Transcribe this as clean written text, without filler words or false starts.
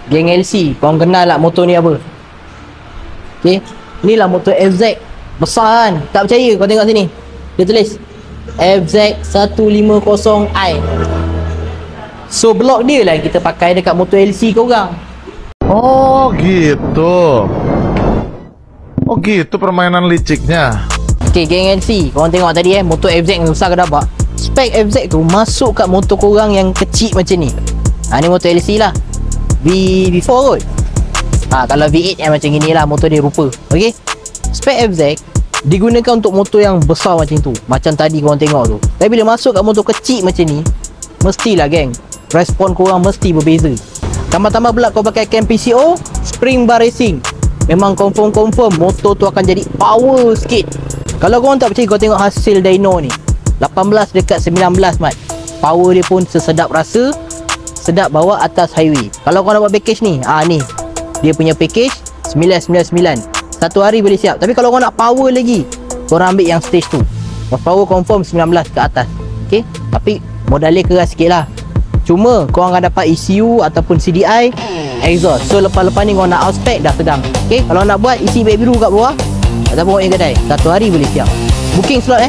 Geng LC, korang kenal tak motor ni apa? Okay, ni lah motor FZ. Besar kan? Tak percaya, kau tengok sini. Dia tulis FZ 150i. So blok dia lah kita pakai dekat motor LC korang. Oh gitu. Oh gitu permainan liciknya. Okay, geng LC, korang tengok tadi motor FZ yang besar ke dapat. Spek FZ tu masuk kat motor korang yang kecil macam ni. Ni motor LC lah, V4 kot. Kalau V8 yang macam gini lah motor dia rupa. Okay, spek FZ digunakan untuk motor yang besar macam tu, macam tadi korang tengok tu. Tapi bila masuk kat motor kecil macam ni, mestilah geng, respon korang mesti berbeza. Tambah-tambah pula kau pakai cam PCO, spring bar racing, memang confirm motor tu akan jadi power sikit. Kalau korang tak percaya, kau tengok hasil dyno ni 18 dekat 19 mat. Power dia pun sesedap rasa, sedap bawa atas highway. Kalau korang nak buat package ni, ni dia punya package 999. Satu hari boleh siap. Tapi kalau korang nak power lagi, korang ambil yang stage tu. Power confirm 19 ke atas. Okay, tapi modal dia keras sikit lah. Cuma korang akan dapat ECU ataupun CDI, exhaust. So lepas-lepas ni korang nak outspec dah sedang. Okay, kalau nak buat isi beg biru kat bawah ataupun kat kedai, satu hari boleh siap. Booking slot